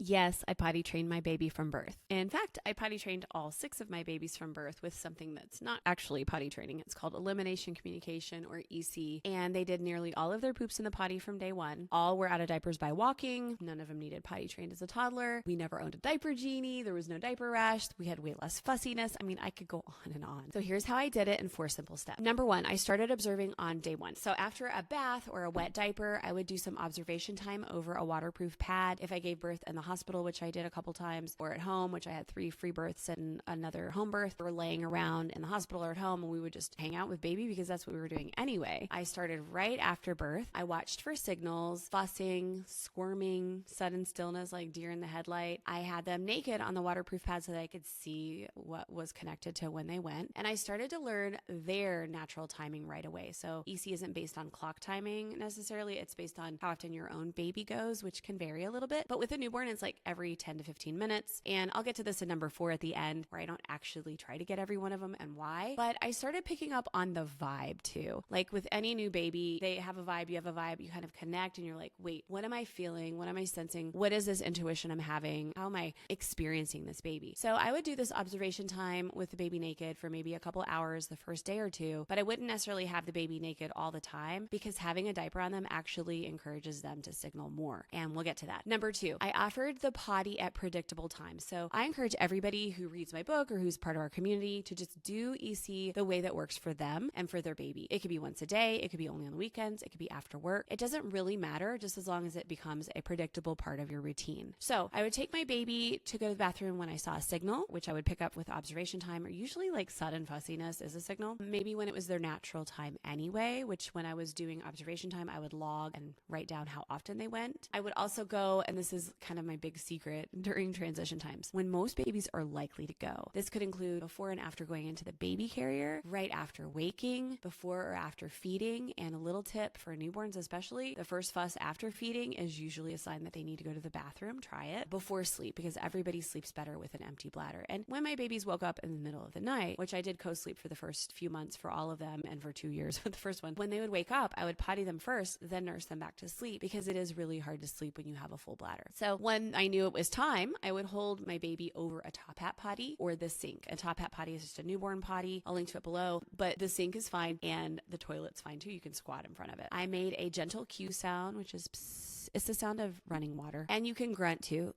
Yes, I potty trained my baby from birth. In fact, I potty trained all 6 of my babies from birth with something that's not actually potty training. It's called Elimination Communication, or EC, and they did nearly all of their poops in the potty from day one. All were out of diapers by walking. None of them needed potty trained as a toddler. We never owned a diaper genie. There was no diaper rash. We had way less fussiness. I mean, I could go on and on. So here's how I did it in 4 simple steps. Number 1, I started observing on day 1. So after a bath or a wet diaper, I would do some observation time over a waterproof pad. If I gave birth in the hospital, which I did a couple times, or at home, which I had 3 free births and another home birth, or laying around in the hospital or at home, and we would just hang out with baby because that's what we were doing anyway. I started right after birth. I watched for signals, fussing, squirming, sudden stillness like deer in the headlight. I had them naked on the waterproof pad so that I could see what was connected to when they went. And I started to learn their natural timing right away. So EC isn't based on clock timing necessarily. It's based on how often your own baby goes, which can vary a little bit. But with a newborn, it's like every 10 to 15 minutes. And I'll get to this in number 4 at the end, where I don't actually try to get every one of them and why. But I started picking up on the vibe too. Like with any new baby, they have a vibe, you have a vibe, you kind of connect and you're like, wait, what am I feeling? What am I sensing? What is this intuition I'm having? How am I experiencing this baby? So I would do this observation time with the baby naked for maybe a couple hours the first day or 2, but I wouldn't necessarily have the baby naked all the time because having a diaper on them actually encourages them to signal more. And we'll get to that. Number 2, I offered the potty at predictable times. So I encourage everybody who reads my book or who's part of our community to just do EC the way that works for them and for their baby. It could be once a day. It could be only on the weekends. It could be after work. It doesn't really matter, just as long as it becomes a predictable part of your routine. So I would take my baby to go to the bathroom when I saw a signal, which I would pick up with observation time, or usually like sudden fussiness is a signal. Maybe when it was their natural time anyway, which when I was doing observation time, I would log and write down how often they went. I would also go, and this is kind of my big secret during transition times, when most babies are likely to go. This could include before and after going into the baby carrier, right after waking, before or after feeding, and a little tip for newborns especially, the first fuss after feeding is usually a sign that they need to go to the bathroom. Try it before sleep because everybody sleeps better with an empty bladder. And when my babies woke up in the middle of the night, which I did co-sleep for the first few months for all of them and for 2 years with the first one, when they would wake up, I would potty them first, then nurse them back to sleep because it is really hard to sleep when you have a full bladder. So when I knew it was time, I would hold my baby over a top hat potty or the sink. A top hat potty is just a newborn potty. I'll link to it below, but the sink is fine and the toilet's fine too. You can squat in front of it. I made a gentle cue sound, which is psst. It's the sound of running water. And you can grunt too.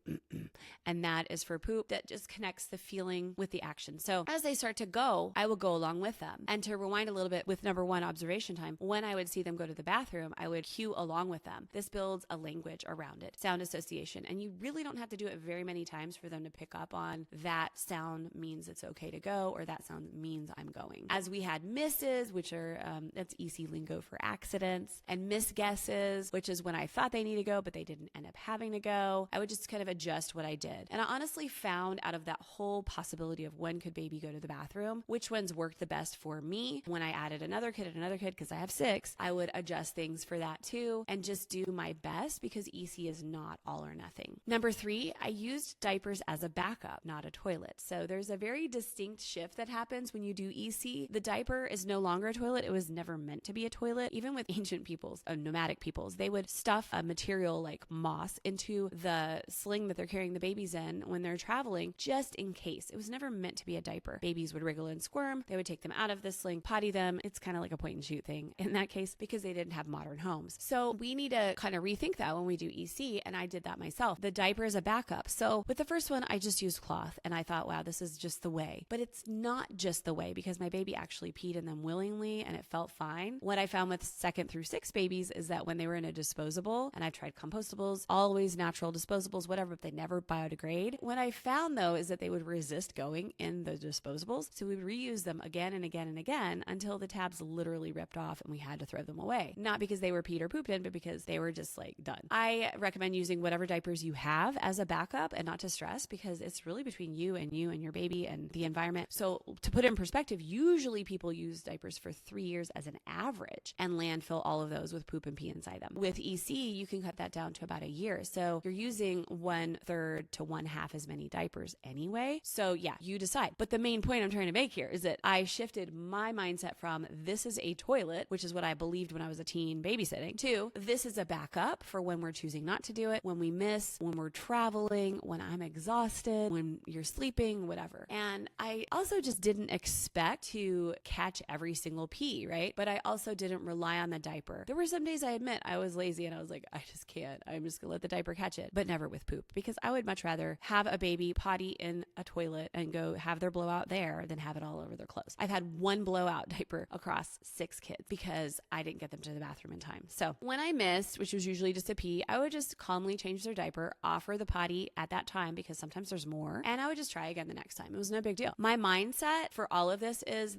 And that is for poop. That just connects the feeling with the action. So as they start to go, I will go along with them. And to rewind a little bit with number 1, observation time, when I would see them go to the bathroom, I would cue along with them. This builds a language around it, sound association. And you really don't have to do it very many times for them to pick up on that sound means it's okay to go, or that sound means I'm going. As we had misses, which are, that's EC lingo for accidents, and misguesses, which is when I thought they needed to go, but they didn't end up having to go. I would just kind of adjust what I did. And I honestly found out of that whole possibility of when could baby go to the bathroom, which ones worked the best for me. When I added another kid, because I have 6, I would adjust things for that too and just do my best because EC is not all or nothing. Number 3, I used diapers as a backup, not a toilet. So there's a very distinct shift that happens when you do EC. The diaper is no longer a toilet. It was never meant to be a toilet. Even with ancient peoples, nomadic peoples, they would stuff a material like moss into the sling that they're carrying the babies in when they're traveling, just in case. It was never meant to be a diaper. Babies would wriggle and squirm. They would take them out of the sling, potty them. It's kind of like a point and shoot thing in that case because they didn't have modern homes. So we need to kind of rethink that when we do EC, and I did that myself. The diaper is a backup. So with the first one, I just used cloth and I thought, wow, this is just the way. But it's not just the way because my baby actually peed in them willingly and it felt fine. What I found with 2nd through 6 babies is that when they were in a disposable, and I've tried compostables, always natural disposables, whatever, but they never biodegrade. What I found though is that they would resist going in the disposables. So we would reuse them again and again and again until the tabs literally ripped off and we had to throw them away. Not because they were peed or pooped in, but because they were just like done. I recommend using whatever diapers you have as a backup and not to stress because it's really between you and your baby and the environment. So to put it in perspective, usually people use diapers for 3 years as an average and landfill all of those with poop and pee inside them. With EC, you can cut cut that down to about a year. So you're using 1/3 to 1/2 as many diapers anyway. So yeah, you decide. But the main point I'm trying to make here is that I shifted my mindset from this is a toilet, which is what I believed when I was a teen babysitting, to this is a backup for when we're choosing not to do it, when we miss, when we're traveling, when I'm exhausted, when you're sleeping, whatever. And I also just didn't expect to catch every single pee, right? But I also didn't rely on the diaper. There were some days I admit I was lazy and I was like, I just can't. I'm just gonna let the diaper catch it, but never with poop, because I would much rather have a baby potty in a toilet and go have their blowout there than have it all over their clothes. I've had one blowout diaper across 6 kids because I didn't get them to the bathroom in time. So when I missed, which was usually just a pee, I would just calmly change their diaper, offer the potty at that time because sometimes there's more, and I would just try again the next time. It was no big deal. My mindset for all of this is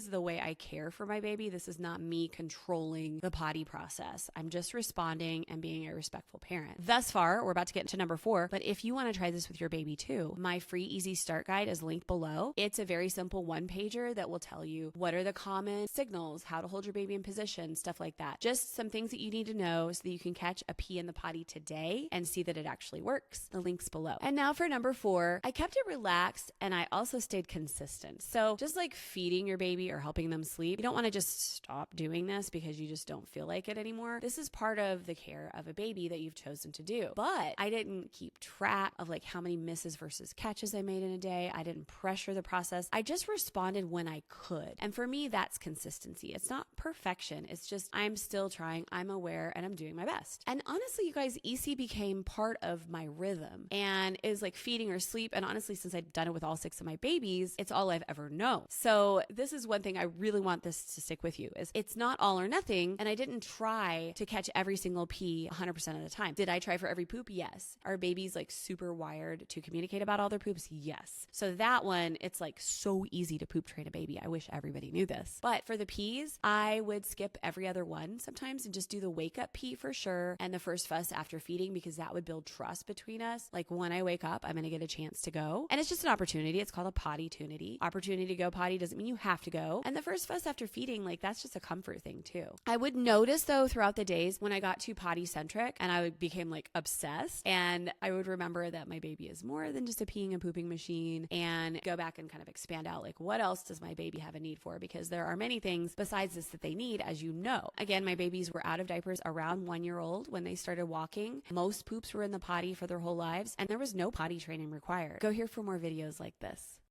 the way I care for my baby. This is not me controlling the potty process. I'm just responding and being a respectful parent. Thus far, we're about to get into number 4, but if you want to try this with your baby too, my free easy start guide is linked below. It's a very simple 1-pager that will tell you what are the common signals, how to hold your baby in position, stuff like that. Just some things that you need to know so that you can catch a pee in the potty today and see that it actually works. The link's below. And now for number 4, I kept it relaxed and I also stayed consistent. So just like feeding your baby or helping them sleep, you don't want to just stop doing this because you just don't feel like it anymore. This is part of the care of a baby that you've chosen to do. But I didn't keep track of like how many misses versus catches I made in a day. I didn't pressure the process. I just responded when I could. And for me, that's consistency. It's not perfection. It's just I'm still trying, I'm aware, and I'm doing my best. And honestly, you guys, EC became part of my rhythm and is like feeding or sleep. And honestly, since I've done it with all 6 of my babies, it's all I've ever known. So this is one thing I really want this to stick with you is it's not all or nothing. And I didn't try to catch every single pee 100% of the time. Did I try for every poop? Yes. Are babies like super wired to communicate about all their poops? Yes. So that one, it's like so easy to poop train a baby. I wish everybody knew this. But for the pees, I would skip every other one sometimes and just do the wake up pee for sure and the first fuss after feeding because that would build trust between us. Like when I wake up, I'm going to get a chance to go. And it's just an opportunity. It's called a pottytunity. Opportunity to go potty doesn't mean you have to go. And the first fuss after feeding, like that's just a comfort thing too. I would notice though throughout the days when I got too potty centric and I became like obsessed, and I would remember that my baby is more than just a peeing and pooping machine and go back and kind of expand out like what else does my baby have a need for, because there are many things besides this that they need, as you know. Again, my babies were out of diapers around 1 year old when they started walking. Most poops were in the potty for their whole lives and there was no potty training required. Go here for more videos like this.